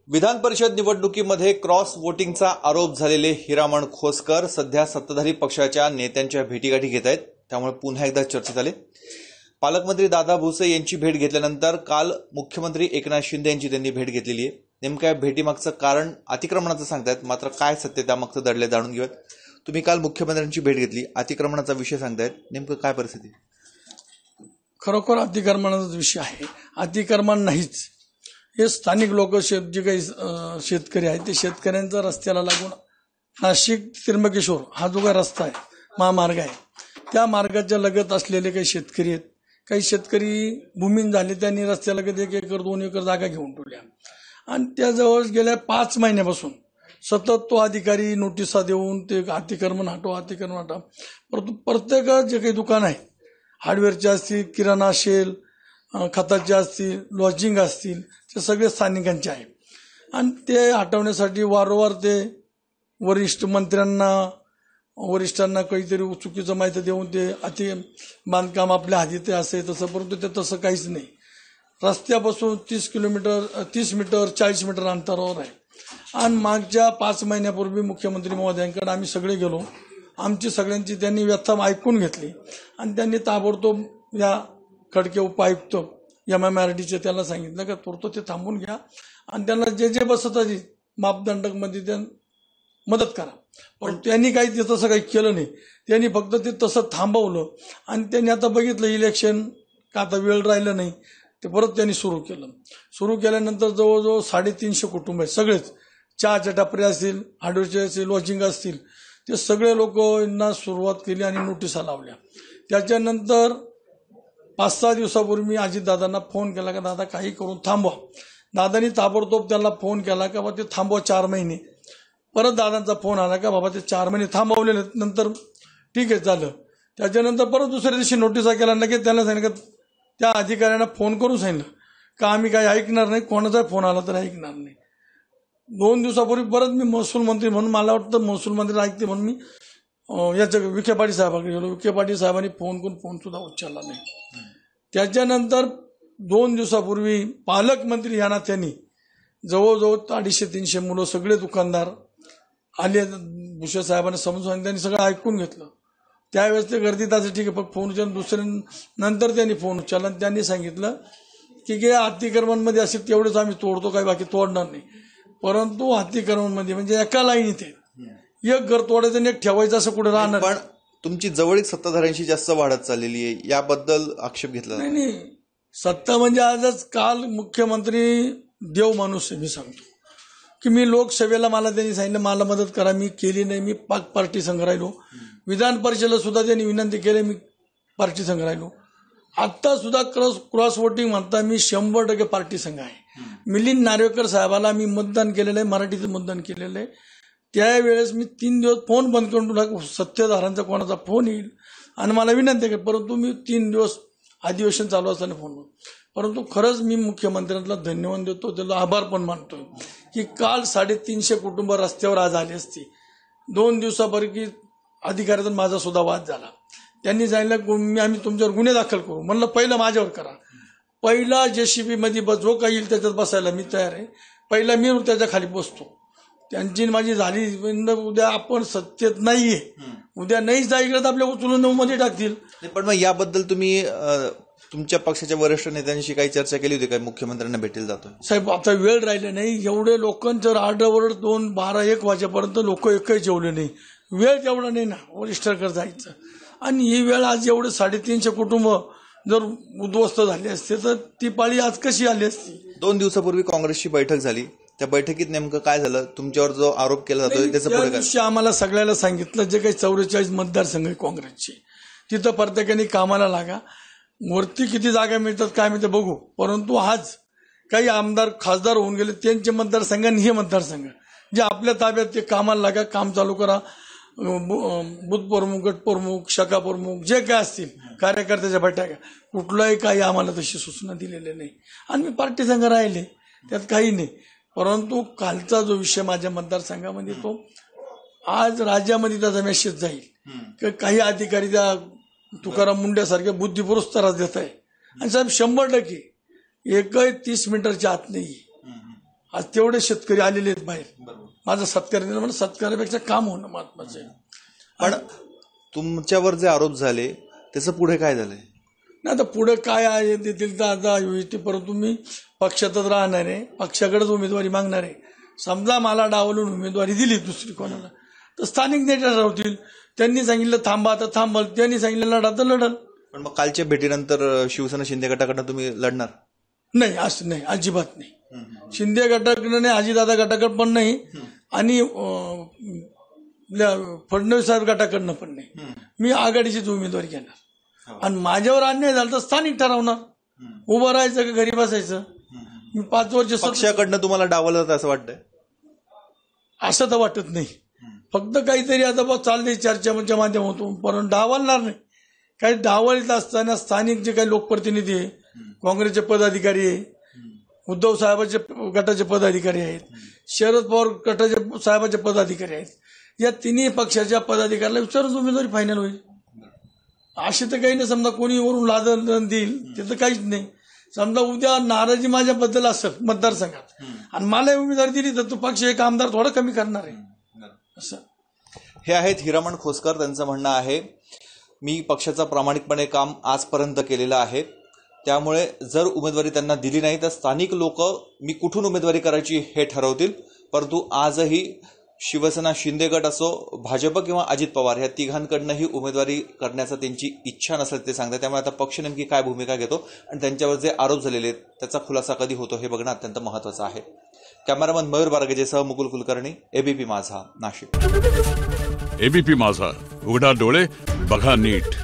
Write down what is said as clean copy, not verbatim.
विधान परिषद निवडणुकीमध्ये क्रॉस वोटिंगचा आरोप झालेले हिरामण खोसकर सध्या सत्ताधारी पक्षाच्या नेत्यांच्या भेटीगाठी घेत आहेत. त्यामुळे पुन्हा एकदा चर्चेत आले. पालकमंत्री दादा भुसे यांची भेट घेतल्यानंतर काल मुख्यमंत्री एकनाथ शिंदे यांची त्यांनी भेट घेतलेली आहे. नेमक्या भेटीमागचं कारण अतिक्रमणाचं सांगतायत, मात्र काय सत्य त्यामागचं दडले जाणून घेऊयात. तुम्ही काल मुख्यमंत्र्यांची भेट घेतली, अतिक्रमणाचा विषय सांगतायत, नेमकं काय परिस्थिती? खरोखर अतिक्रमणाचा विषय आहे. अतिक्रमण नाहीच, हे स्थानिक लोक जे काही शेतकरी आहेत ते शेतकऱ्यांचा रस्त्याला लागून नाशिक त्र्यंबकेश्वर हा जो काही रस्ता आहे, महामार्ग आहे, त्या मार्गाच्या लगत असलेले काही शेतकरी आहेत. काही शेतकरी भूमीन झाले, त्यांनी रस्त्यालगत 1 एकर 2 एकर जागा घेऊन ठेवल्या आणि त्याजवळ गेल्या 5 महिन्यापासून सतत तो अधिकारी नोटिसा देऊन ते अतिक्रमण हटवा. परंतु प्रत्येक जे काही दुकान आहे, हार्डवेअरचे असतील, किराणा असेल, खताचे असतील, लॉजिंग असतील, ते सगळे स्थानिकांचे आहे आणि ते हटवण्यासाठी वारंवार ते वरिष्ठांना काहीतरी चुकीचं माहिती देऊन ते बांधकाम आपल्या हाती असे तसं, परंतु ते तसं काहीच नाही. रस्त्यापासून 30 मीटर 40 मीटर अंतरावर आहे. आणि मागच्या 5 महिन्यापूर्वी मुख्यमंत्री महोदयांकडे आम्ही सगळे गेलो. आमची सगळ्यांची त्यांनी व्यथा ऐकून घेतली आणि त्यांनी ताबडतोब या खडके उपायुक्त MMRDचे त्याला सांगितलं का तुर्त ते थांबून घ्या आणि त्यांना जे बसत आहे मापदंडामध्ये त्या मदत करा. पण त्यांनी काही तसं काही केलं नाही. त्यांनी फक्त ते तसं थांबवलं आणि त्यांनी आता बघितलं इलेक्शन का आता वेळ राहिलं नाही, ते परत त्यांनी सुरू केलं. सुरू केल्यानंतर जवळजवळ 350 कुटुंब आहेत. सगळेच चहाच्या टपऱ्या असतील, हार्डवेअरचे असतील, लॉजिंग असतील, ते सगळे लोकांना सुरुवात केली आणि नोटिसा लावल्या. त्याच्यानंतर 5-6 दिवसापूर्वी मी अजितदादांना फोन केला का दादा काही करून थांबवा. दादानी ताबडतोब त्याला फोन केला का बाबा ते थांबवा 4 महिने. परत दादांचा फोन आला का बाबा ते 4 महिने थांबवले, नंतर ठीक आहे झालं. त्याच्यानंतर परत दुसऱ्या दिवशी नोटिसा केला, लगेच त्याला सांगितलं त्या अधिकाऱ्यांना फोन करून सांगितलं का आम्ही काही ऐकणार नाही, कोणाचा फोन आला तर ऐकणार नाही. 2 दिवसापूर्वी परत मी महसूल मंत्री म्हणून, मला वाटतं महसूल मंत्री ऐकते म्हणून मी याच्या विखे पाटील साहेबांकडे गेलो. विखे पाटील साहेबांनी फोन करून फोन सुद्धा उचलला नाही. त्याच्यानंतर 2 दिवसापूर्वी पालकमंत्री या नात्याने जवळजवळ 250-300 मुलं सगळे दुकानदार आले. भुसे साहेबांना समजून सांगितलं, त्यांनी सगळं ऐकून घेतलं. त्यावेळेस ते गर्दीत असं ठीक आहे, फक्त फोन उचलून नंतर त्यांनी फोन उचलला आणि त्यांनी सांगितलं की अतिक्रमणमध्ये असे तेवढेच आम्ही तोडतो, काही बाकी तोडणार नाही. परंतु अतिक्रमणमध्ये म्हणजे एका लाईनीत एक घर तोडायचं आणि एक ठेवायचं असं कुठे राहणार. पण तुमची जवळीक सत्ताधाऱ्यांशी जास्त वाढत चाललेली आहे, याबद्दल आक्षेप घेतला नाही. सत्ता म्हणजे आजच काल मुख्यमंत्री देव माणूस आहे. मी सांगतो की मी लोकसभेला मला त्यांनी सांगितलं मला मदत करा, मी केली नाही. मी पार्टी संघ राहिलो. विधान परिषदेला सुद्धा त्यांनी विनंती केली, मी पार्टी संघ राहिलो. आता सुद्धा क्रॉस वोटिंग म्हणता मी 100% पार्टी संघ आहे. मिलिंद नार्वेकर साहेबाला मी मतदान केलेलं आहे, मराठीचं मतदान केलेलं आहे. त्यावेळेस मी 3 दिवस फोन बंद करून टाकला, सत्तेधाऱ्यांचा कोणाचा फोन येईल आणि मला विनंती केली, परंतु मी 3 दिवस अधिवेशन चालू असताना फोन. परंतु खरंच मी मुख्यमंत्र्यांना धन्यवाद देतो, त्याला आभार पण मानतोय की काल 350 कुटुंब रस्त्यावर आज आली असती. 2 दिवसापूर्वी अधिकाऱ्याचा माझा सुद्धा वाद झाला. त्यांनी सांगितलं आम्ही तुमच्यावर गुन्हे दाखल करू. म्हणलं पहिलं माझ्यावर करा, पहिला JCB मध्ये जो काही येईल त्याच्यात बसायला मी तयार आहे, पहिला मी त्याच्या खाली बसतो. त्यांची माझी झाली. उद्या आपण सत्तेत नाहीये, उद्या नाही जाईल तर आपल्या उचलून मध्ये टाकतील. पण मग याबद्दल तुम्ही तुमच्या पक्षाच्या वरिष्ठ नेत्यांशी काही चर्चा केली होती काय? मुख्यमंत्र्यांना भेटेल जातो साहेब, आता वेळ राहिले नाही. एवढे लोकांचं आरडाओरड 2, 12, 1 वाजेपर्यंत लोक एकही जेवले नाही. वेळ तेवढा नाही ना वरिष्ठांकडे जायचं. आणि ही वेळ आज एवढे 350 कुटुंब जर उद्ध्वस्त झाले असते तर ती पाळी आज कशी आली असती? 2 दिवसापूर्वी काँग्रेसची बैठक झाली, त्या बैठकीत नेमकं काय झालं? तुमच्यावर जो आरोप केला जातो त्याचं पुढे काय? आम्हाला सगळ्याला सांगितलं जे काही 44 मतदारसंघ आहे काँग्रेसचे, तिथं प्रत्येकाने कामाला लागा. वरती किती जागा मिळतात काय मिळतं बघू. परंतु आज काही आमदार खासदार होऊन गेले, त्यांचे मतदारसंघ आणि हे मतदारसंघ जे आपल्या ताब्यात, ते कामाला लागा, काम चालू करा. बूथ प्रमुख, गट प्रमुख, शाखा प्रमुख जे काय असतील कार्यकर्त्याच्या बैठका, कुठलाही काही आम्हाला तशी सूचना दिलेली नाही आणि मी पार्टी संघ राहिले, त्यात काही नाही. परंतु कालचा जो विषय माझ्या मतदारसंघामध्ये, तो आज राज्यामध्ये त्याचा मेसेज जाईल. काही अधिकारी त्या तुकाराम मुंड्यासारख्या बुद्धिपुरुष त्रास देत आहे आणि साहेब 100% एकही 30 मीटरच्या आत नाही. आज तेवढे शेतकरी आलेले आहेत बाहेर. माझं सत्कार देणं म्हणजे सत्कारापेक्षा काम होणं महत्वाचं आहे. पण तुमच्यावर जे आरोप झाले त्याचं पुढे काय झालंय? नाही आता पुढे काय आहे देतील तर आता युती, परंतु मी पक्षातच राहणार आहे, पक्षाकडेच उमेदवारी मागणार आहे. समजा मला डावलून उमेदवारी दिली दुसरी कोणाला तर स्थानिक नेते ठरवतील. त्यांनी सांगितलं थांबा तर थांबल, त्यांनी सांगितलं लढा तर लढल. पण मग कालच्या भेटीनंतर शिवसेना शिंदे गटाकडनं तुम्ही लढणार नाही? असं नाही, अजिबात नाही. शिंदे गटाकडे नाही, अजितदादा गटाकडे पण नाही आणि फडणवीस साहेब गटाकडनं पण नाही. मी आघाडीचीच उमेदवारी घेणार आणि माझ्यावर अन्याय झाला तर स्थानिक ठरवणार. उभं राहायचं का घरी बसायचं. मी 5 वर्ष पक्षाकडनं तुम्हाला डावलं जातं असं वाटतंय? असं तर वाटत नाही. फक्त काहीतरी आता बघ चाललंय चर्चेच्या माध्यमातून, परंतु डावलणार नाही. काही डावलीत असताना स्थानिक जे काही लोकप्रतिनिधी आहे, काँग्रेसचे पदाधिकारी आहे, उद्धव साहेबांचे गटाचे पदाधिकारी आहेत, शरद पवार गटाचे साहेबांचे पदाधिकारी आहेत, या तिन्ही पक्षाच्या पदाधिकाऱ्याला विचारून उमेदवारी फायनल होईल. असे तर काही नाही. समजा कोणी वरून लादन देईल ते तर काहीच नाही. समजा उद्या नाराजी माझ्याबद्दल असेल मतदारसंघात आणि मला उमेदवारी दिली तर तो पक्ष एक आमदार थोडा कमी करणार आहे असं. हे आहेत हिरामण खोसकर. त्यांचं म्हणणं आहे मी पक्षाचं प्रामाणिकपणे काम आजपर्यंत केलेलं आहे, त्यामुळे जर उमेदवारी त्यांना दिली नाही तर स्थानिक लोक मी कुठून उमेदवारी करायची हे ठरवतील. परंतु आजही शिवसेना शिंदे गट असो, भाजप किंवा अजित पवार या तिघांकडनंही उमेदवारी करण्याचा त्यांची इच्छा नसल्याचं ते सांगतात. त्यामुळे आता पक्ष नेमकी काय भूमिका घेतो आणि त्यांच्यावर जे आरोप झालेले आहेत त्याचा खुलासा कधी होतो हे बघणं अत्यंत महत्त्वाचं आहे. कॅमेरामन मयूर बारगेजेसह मुकुल कुलकर्णी, एबीपी माझा, नाशिक. एबीपी माझा, उघडा डोळे बघा नीट.